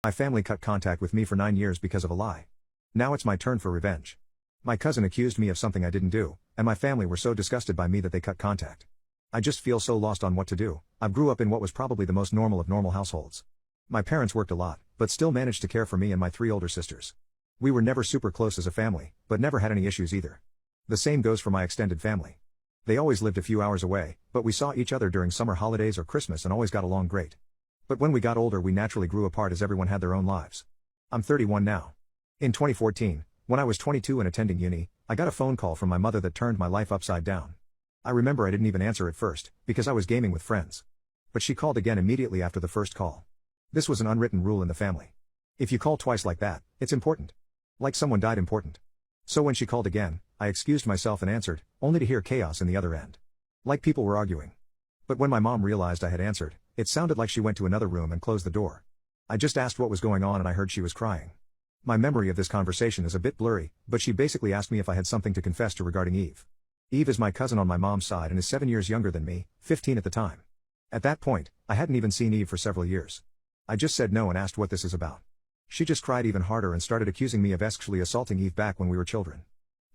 My family cut contact with me for 9 years because of a lie. Now it's my turn for revenge. My cousin accused me of something I didn't do, and my family were so disgusted by me that they cut contact. I just feel so lost on what to do. I grew up in what was probably the most normal of normal households. My parents worked a lot, but still managed to care for me and my 3 older sisters. We were never super close as a family, but never had any issues either. The same goes for my extended family. They always lived a few hours away, but we saw each other during summer holidays or Christmas and always got along great. But when we got older we naturally grew apart as everyone had their own lives. I'm 31 now. In 2014, when I was 22 and attending uni, I got a phone call from my mother that turned my life upside down. I remember I didn't even answer at first, because I was gaming with friends. But she called again immediately after the first call. This was an unwritten rule in the family. If you call twice like that, it's important. Like someone died important. So when she called again, I excused myself and answered, only to hear chaos in the other end. Like people were arguing. But when my mom realized I had answered, it sounded like she went to another room and closed the door. I just asked what was going on and I heard she was crying. My memory of this conversation is a bit blurry, but she basically asked me if I had something to confess to regarding Eve. Eve is my cousin on my mom's side and is 7 years younger than me, 15 at the time. At that point, I hadn't even seen Eve for several years. I just said no and asked what this is about. She just cried even harder and started accusing me of sexually assaulting Eve back when we were children.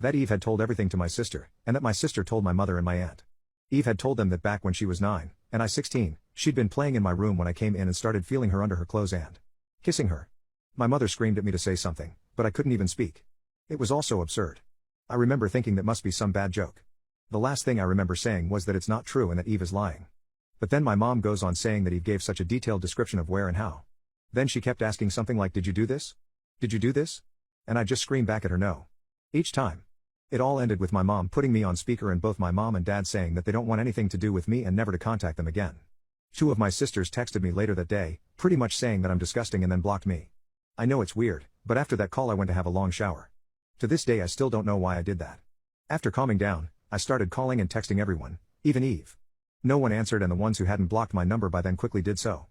That Eve had told everything to my sister, and that my sister told my mother and my aunt. Eve had told them that back when she was 9, and I 16, she'd been playing in my room when I came in and started feeling her under her clothes and kissing her. My mother screamed at me to say something, but I couldn't even speak. It was all so absurd. I remember thinking that must be some bad joke. The last thing I remember saying was that it's not true and that Eve is lying. But then my mom goes on saying that Eve gave such a detailed description of where and how. Then she kept asking something like, "Did you do this? Did you do this?" And I just screamed back at her no. Each time. It all ended with my mom putting me on speaker and both my mom and dad saying that they don't want anything to do with me and never to contact them again. 2 of my sisters texted me later that day, pretty much saying that I'm disgusting and then blocked me. I know it's weird, but after that call I went to have a long shower. To this day I still don't know why I did that. After calming down, I started calling and texting everyone, even Eve. No one answered and the ones who hadn't blocked my number by then quickly did so.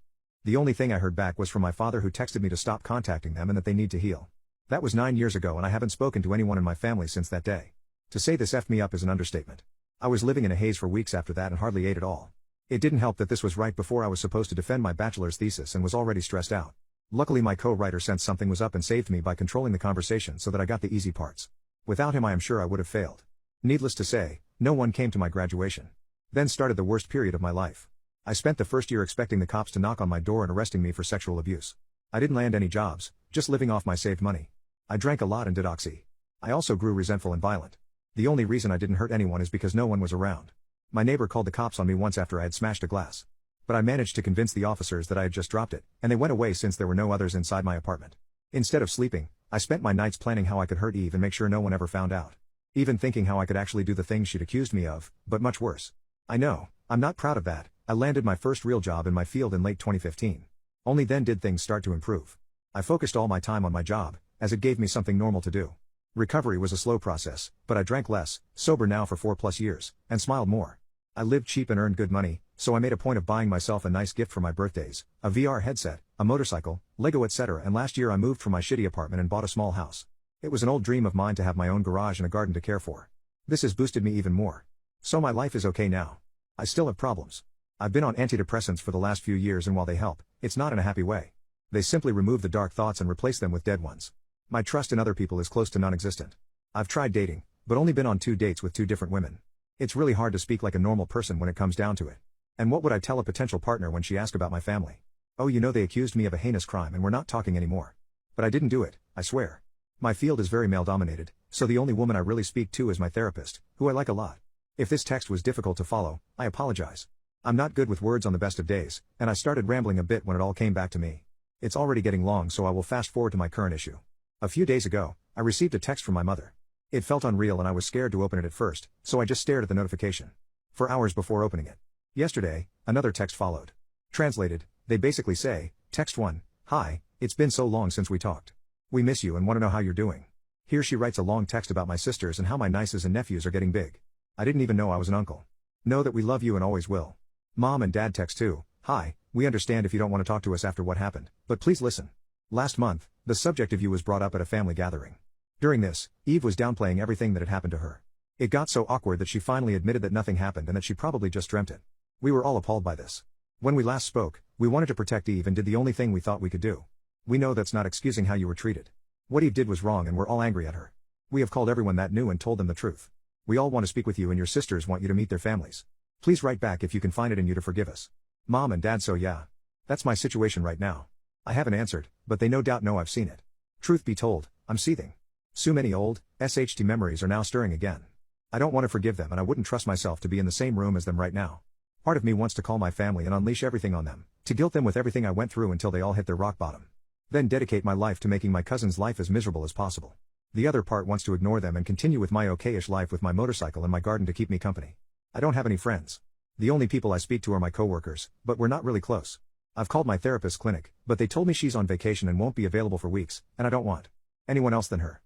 The only thing I heard back was from my father who texted me to stop contacting them and that they need to heal. That was 9 years ago and I haven't spoken to anyone in my family since that day. To say this effed me up is an understatement. I was living in a haze for weeks after that and hardly ate at all. It didn't help that this was right before I was supposed to defend my bachelor's thesis and was already stressed out. Luckily my co-writer sensed something was up and saved me by controlling the conversation so that I got the easy parts. Without him I am sure I would have failed. Needless to say, no one came to my graduation. Then started the worst period of my life. I spent the first year expecting the cops to knock on my door and arresting me for sexual abuse. I didn't land any jobs, just living off my saved money. I drank a lot and did oxy. I also grew resentful and violent. The only reason I didn't hurt anyone is because no one was around. My neighbor called the cops on me once after I had smashed a glass. But I managed to convince the officers that I had just dropped it, and they went away since there were no others inside my apartment. Instead of sleeping, I spent my nights planning how I could hurt Eve and make sure no one ever found out. Even thinking how I could actually do the things she'd accused me of, but much worse. I know, I'm not proud of that. I landed my first real job in my field in late 2015. Only then did things start to improve. I focused all my time on my job, as it gave me something normal to do. Recovery was a slow process, but I drank less, sober now for 4+ years, and smiled more. I lived cheap and earned good money, so I made a point of buying myself a nice gift for my birthdays, a VR headset, a motorcycle, Lego etc. And last year I moved from my shitty apartment and bought a small house. It was an old dream of mine to have my own garage and a garden to care for. This has boosted me even more. So my life is okay now. I still have problems. I've been on antidepressants for the last few years and while they help, it's not in a happy way. They simply remove the dark thoughts and replace them with dead ones. My trust in other people is close to non-existent. I've tried dating, but only been on 2 dates with 2 different women. It's really hard to speak like a normal person when it comes down to it. And what would I tell a potential partner when she asked about my family? Oh, you know they accused me of a heinous crime and we're not talking anymore. But I didn't do it, I swear. My field is very male-dominated, so the only woman I really speak to is my therapist, who I like a lot. If this text was difficult to follow, I apologize. I'm not good with words on the best of days, and I started rambling a bit when it all came back to me. It's already getting long so I will fast forward to my current issue. A few days ago, I received a text from my mother. It felt unreal and I was scared to open it at first, so I just stared at the notification. For hours before opening it. Yesterday, another text followed. Translated, they basically say, Text 1, "Hi, it's been so long since we talked. We miss you and want to know how you're doing." Here she writes a long text about my sisters and how my nieces and nephews are getting big. I didn't even know I was an uncle. Know that we love you and always will. Mom and dad text too, "Hi, we understand if you don't want to talk to us after what happened, but please listen. Last month, the subject of you was brought up at a family gathering. During this, Eve was downplaying everything that had happened to her. It got so awkward that she finally admitted that nothing happened and that she probably just dreamt it. We were all appalled by this. When we last spoke, we wanted to protect Eve and did the only thing we thought we could do. We know that's not excusing how you were treated. What Eve did was wrong and we're all angry at her. We have called everyone that knew and told them the truth. We all want to speak with you and your sisters want you to meet their families. Please write back if you can find it in you to forgive us. Mom and Dad. So yeah. That's my situation right now. I haven't answered, but they no doubt know I've seen it. Truth be told, I'm seething. So many old, SHT memories are now stirring again. I don't want to forgive them and I wouldn't trust myself to be in the same room as them right now. Part of me wants to call my family and unleash everything on them, to guilt them with everything I went through until they all hit their rock bottom. Then dedicate my life to making my cousin's life as miserable as possible. The other part wants to ignore them and continue with my okay-ish life with my motorcycle and my garden to keep me company. I don't have any friends. The only people I speak to are my coworkers, but we're not really close. I've called my therapist's clinic, but they told me she's on vacation and won't be available for weeks, and I don't want anyone else than her.